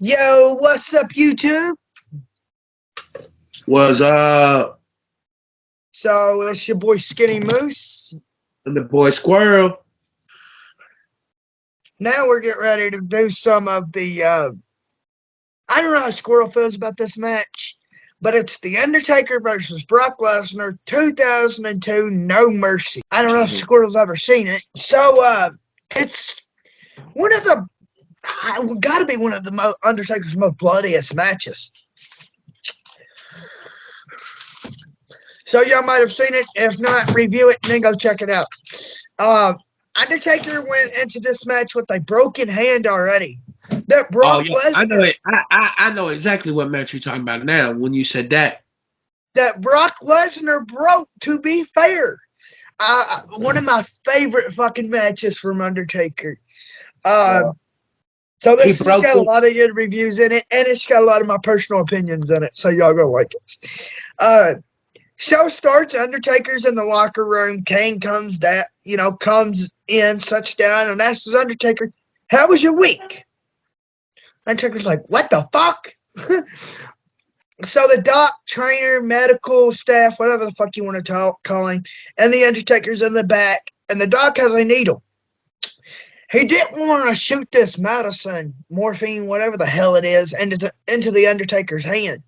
Yo, what's up, YouTube? Was So, it's your boy Skinny Moose. the boy Squirrel. Now we're getting ready to do some of the, I don't know how Squirrel feels about this match, but it's The Undertaker versus Brock Lesnar 2002 No Mercy. I don't know if Squirrel's ever seen it. So, it's one of the, gotta be one of the Undertaker's most bloodiest matches. So y'all might have seen it. If not, review it and then go check it out. Undertaker went into this match with a broken hand already. That Brock Lesnar. I know it. I know exactly what match you're talking about now. When you said that, That Brock Lesnar broke. To be fair, one of my favorite fucking matches from Undertaker. So this has got a lot of good reviews in it, and it's got a lot of my personal opinions in it. So y'all gonna like it. Show starts. Undertaker's in the locker room. Kane comes in, sits down, and asks Undertaker, "How was your week?" Undertaker's like, "What the fuck?" So the doc, trainer, medical staff, whatever the fuck you want to call him, and the Undertaker's in the back, and the doc has a needle. He didn't want to shoot this medicine, morphine, whatever the hell it is, into the Undertaker's hand.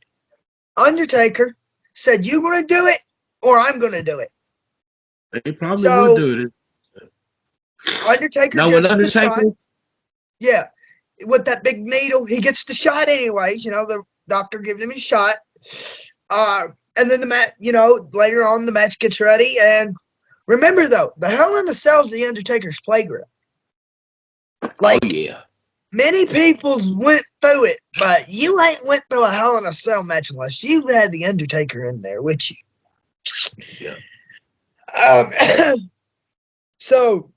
Undertaker said, "You gonna do it, or I'm gonna do it." he probably would do it. Undertaker gets the shot. Yeah, with that big needle, he gets the shot anyways. The doctor gives him a shot. And then the match, later on the match gets ready. And remember though, the Hell in a Cell is the Undertaker's playground. Many people went through it, but you ain't went through a Hell in a Cell match unless you've had the Undertaker in there with you. Yeah. So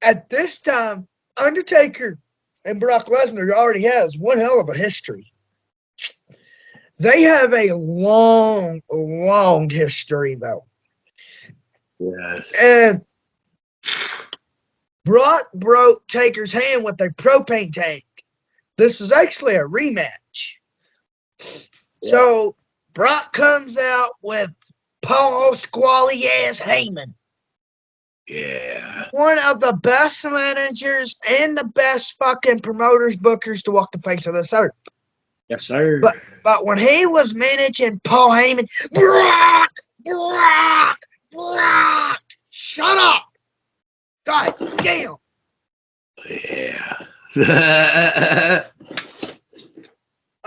at this time, Undertaker and Brock Lesnar already has one hell of a history. They have a long, long history though. Yes. And Brock broke Taker's hand with a propane tank. This is actually a rematch. Yeah. So Brock comes out with Paul Squally ass Heyman. Yeah. One of the best managers and the best fucking promoters, bookers to walk the face of this earth. Yes, sir. But when he was managing Paul Heyman, Brock, shut up. God damn. Yeah.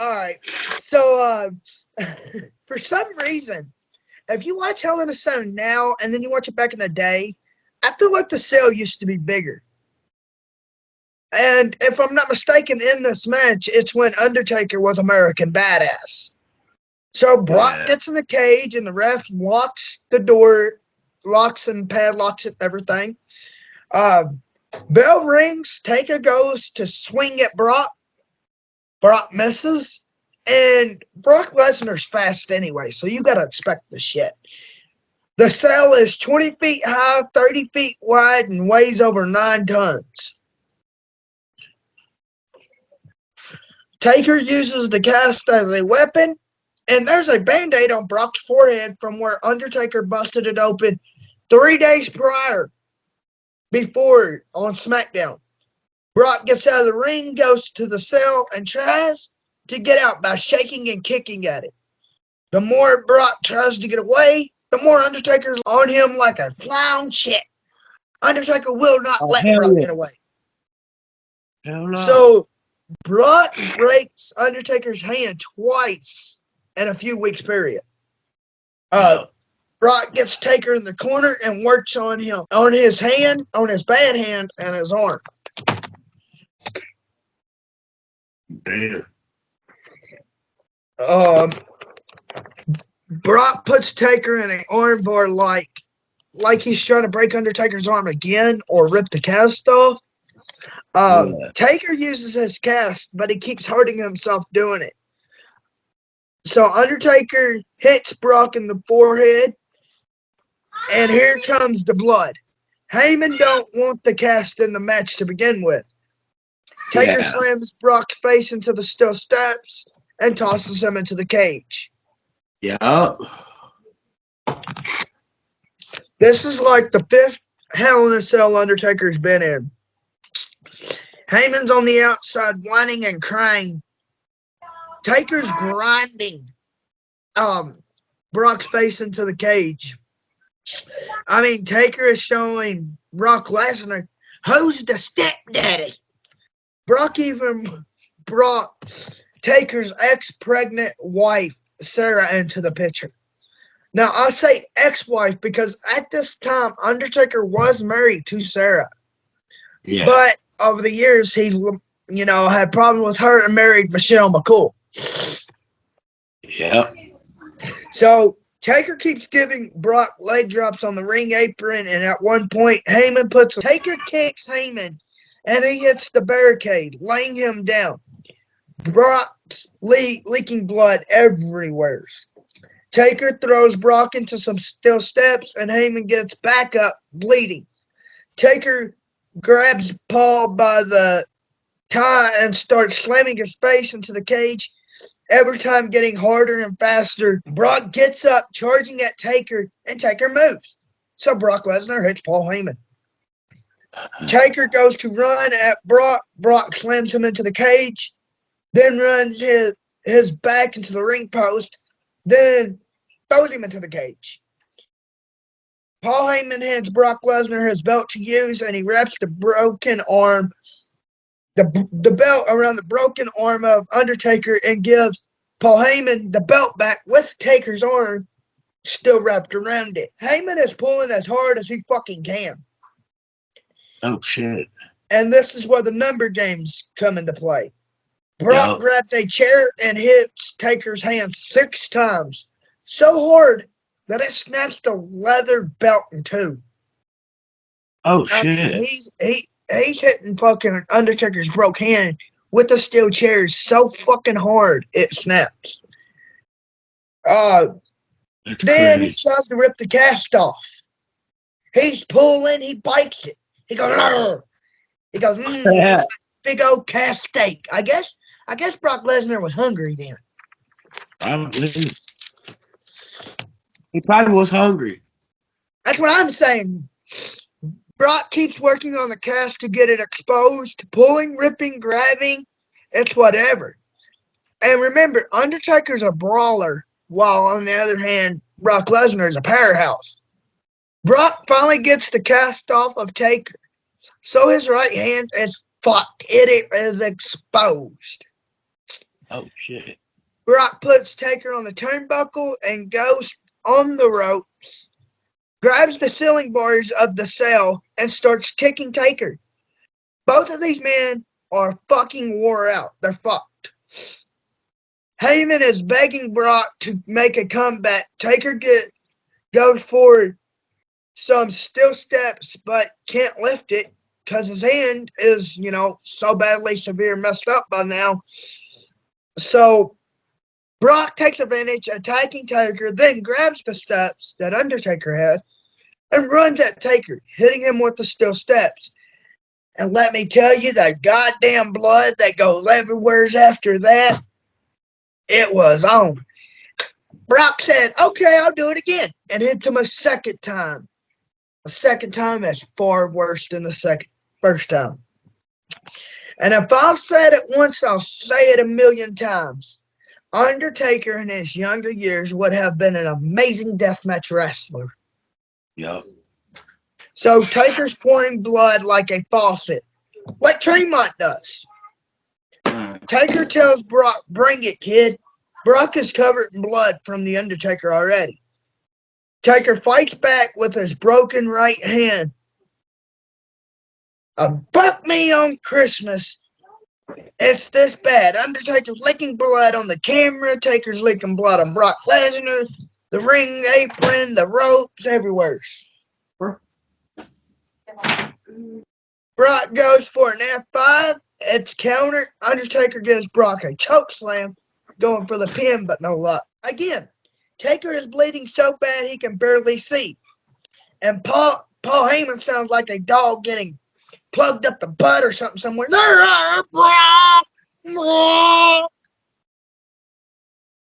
Alright. So, for some reason, if you watch Hell in a Cell now and then you watch it back in the day, I feel like the cell used to be bigger. And if I'm not mistaken, in this match, it's when Undertaker was American Badass. So Brock gets in the cage and the ref locks the door, locks and padlocks it, everything. Bell rings, Taker goes to swing at Brock. Brock misses. And Brock Lesnar's fast anyway, so you gotta expect the shit. The cell is 20 feet high, 30 feet wide, and weighs over 9 tons. Taker uses the cast as a weapon, and there's a band-aid on Brock's forehead from where Undertaker busted it open 3 days prior, before on SmackDown. Brock gets out of the ring, goes to the cell, and tries to get out by shaking and kicking at it. The more Brock tries to get away, the more Undertaker's on him like a fly on shit. Undertaker will not let Brock get away. Hell no. So Brock breaks Undertaker's hand twice in a few weeks period. Brock gets Taker in the corner and works on him, on his hand, on his bad hand, and his arm. Damn. Brock puts Taker in an armbar like he's trying to break Undertaker's arm again or rip the cast off. Taker uses his cast, but he keeps hurting himself doing it. So Undertaker hits Brock in the forehead, and here comes the blood. Heyman don't want the cast in the match to begin with. Taker Yeah. slams Brock's face into the steel steps and tosses him into the cage. Yup. This is like the 5th Hell in a Cell Undertaker's been in. Heyman's on the outside whining and crying. Taker's grinding Brock's face into the cage. I mean, Taker is showing Brock Lesnar who's the stepdaddy. Brock even brought Taker's ex-pregnant wife, Sarah, into the picture. Now, I say ex-wife because at this time, Undertaker was married to Sarah. Yeah. But over the years, he's, had problems with her and married Michelle McCool. Yep. So Taker keeps giving Brock leg drops on the ring apron, and at one point, Taker kicks Heyman, and he hits the barricade, laying him down. Brock's leaking blood everywhere. Taker throws Brock into some steel steps, and Heyman gets back up, bleeding. Taker grabs Paul by the tie and starts slamming his face into the cage, every time getting harder and faster. Brock gets up, charging at Taker, and Taker moves. So Brock Lesnar hits Paul Heyman. Taker goes to run at Brock. Brock slams him into the cage, then runs his back into the ring post, then throws him into the cage. Paul Heyman hands Brock Lesnar his belt to use, and he wraps the broken arm, the belt around the broken arm of Undertaker, and gives Paul Heyman the belt back with Taker's arm still wrapped around it. Heyman is pulling as hard as he fucking can. Oh, shit. And this is where the number games come into play. Brock grabs a chair and hits Taker's hand 6 times, so hard that it snaps the leather belt in two. Oh, shit. I mean, he's hitting fucking Undertaker's broke hand with the steel chairs so fucking hard it snaps. Then he tries to rip the cast off. He's pulling, he bites it. He goes, argh. He goes, Yeah. big old cast steak. I guess Brock Lesnar was hungry then. Probably. He probably was hungry. That's what I'm saying. Brock keeps working on the cast to get it exposed, pulling, ripping, grabbing. It's whatever. And remember, Undertaker's a brawler, while on the other hand, Brock Lesnar is a powerhouse. Brock finally gets the cast off of Taker, so his right hand is fucked. It is exposed. Oh, shit. Brock puts Taker on the turnbuckle and goes on the ropes, grabs the ceiling bars of the cell, and starts kicking Taker. Both of these men are fucking wore out. They're fucked. Heyman is begging Brock to make a comeback. Taker goes for some steel steps, but can't lift it because his hand is, so badly severe messed up by now. So Brock takes advantage, attacking Taker, then grabs the steps that Undertaker had and runs at Taker, hitting him with the steel steps. And let me tell you, that goddamn blood that goes everywhere after that, it was on. Brock said, okay, I'll do it again, and hits him a second time. A second time is far worse than the first time. And if I've said it once, I'll say it 1,000,000 times. Undertaker in his younger years would have been an amazing deathmatch wrestler. Yep. So Taker's pouring blood like a faucet, like Tremont does. Taker tells Brock, bring it, kid. Brock is covered in blood from the Undertaker already. Taker fights back with his broken right hand. Fuck me on Christmas. It's this bad. Undertaker's licking blood on the camera. Taker's licking blood on Brock Lesnar. The ring apron, the ropes, everywhere. Brock goes for an F5. It's countered. Undertaker gives Brock a choke slam, going for the pin, but no luck. Again, Taker is bleeding so bad he can barely see. And Paul Heyman sounds like a dog getting plugged up the butt or something somewhere.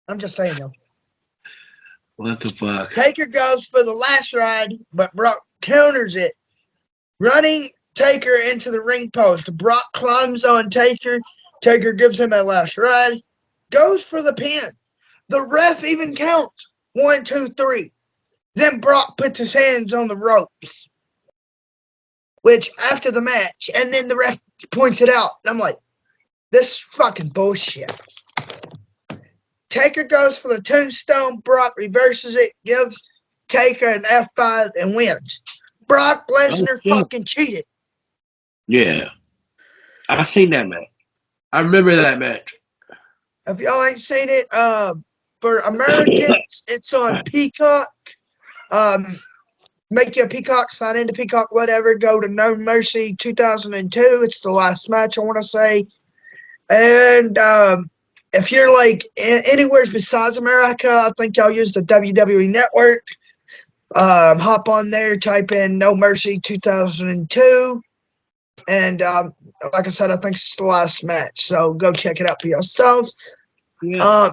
I'm just saying, though. What the fuck? Taker goes for the last ride, but Brock counters it, running Taker into the ring post. Brock climbs on Taker. Taker gives him a last ride, goes for the pin. The ref even counts 1, 2, 3. Then Brock puts his hands on the ropes, which after the match, and then the ref points it out. I'm like, this is fucking bullshit. Taker goes for the tombstone. Brock reverses it, gives Taker an F5, and wins. Brock Lesnar fucking cheated. Yeah. I seen that match. I remember that match. If y'all ain't seen it, for Americans, it's on Peacock. Make you a Peacock, sign into Peacock, whatever. Go to No Mercy 2002. It's the last match, I want to say. And if you're like anywhere besides America, I think y'all use the WWE Network. Hop on there, type in No Mercy 2002. And like I said, I think it's the last match. So go check it out for yourselves. Yeah.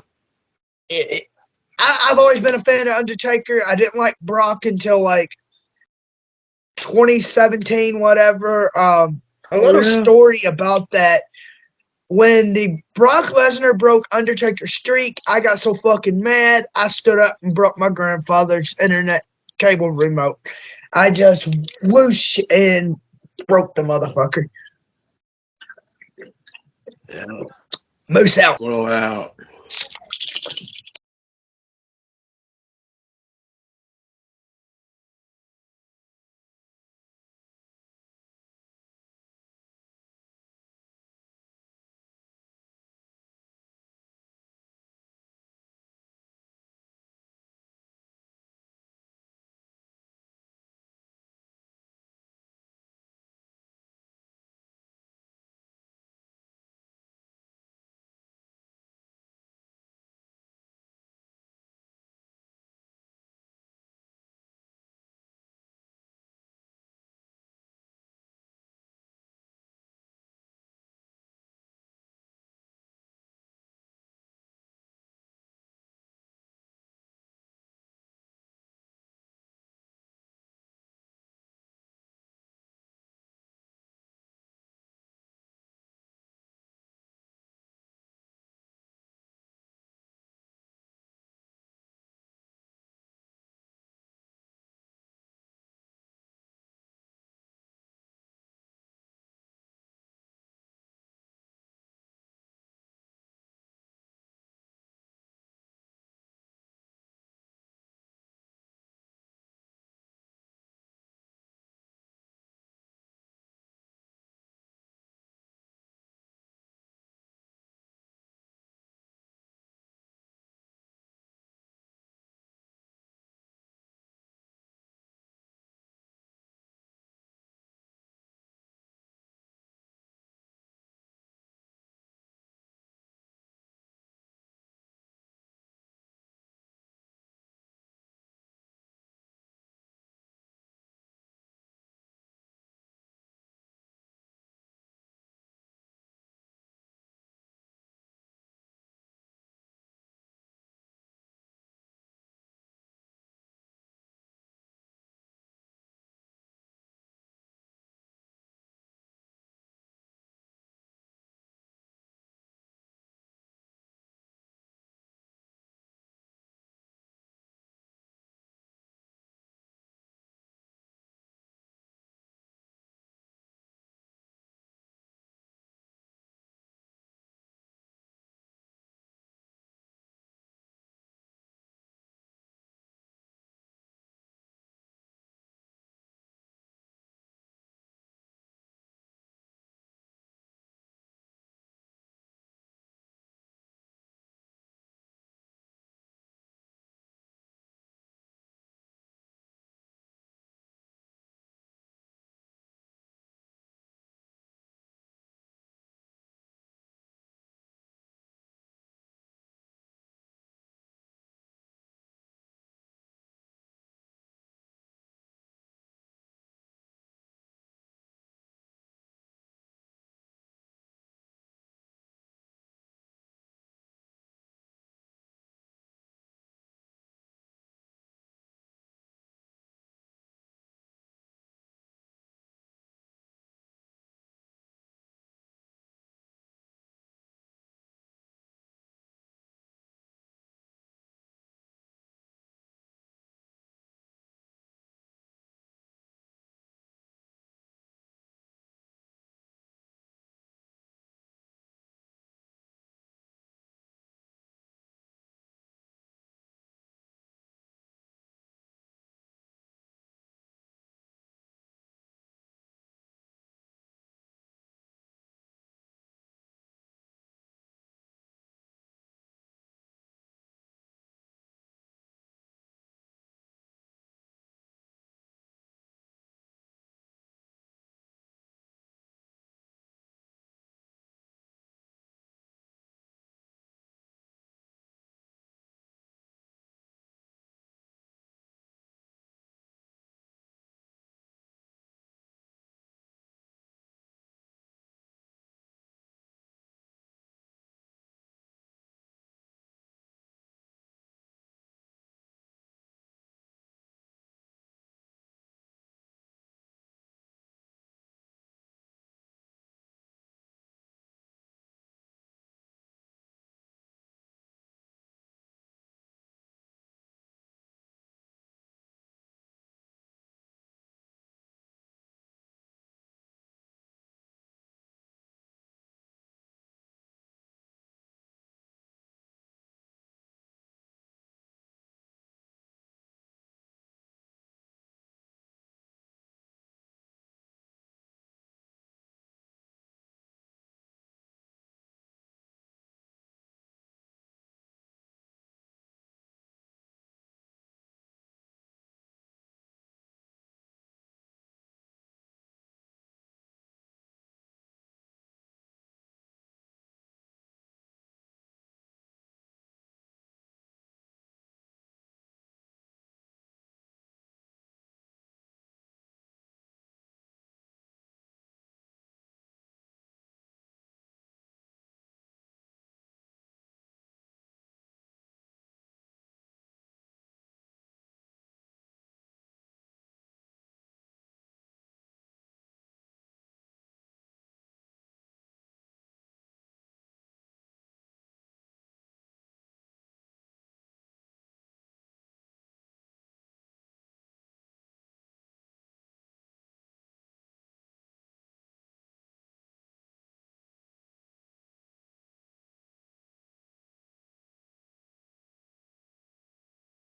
I've always been a fan of Undertaker. I didn't like Brock until like 2017, whatever. A little story about that. When the Brock Lesnar broke Undertaker's streak, I got so fucking mad, I stood up and broke my grandfather's internet cable remote. I just whoosh and broke the motherfucker. Yeah. Moose out. Blow out.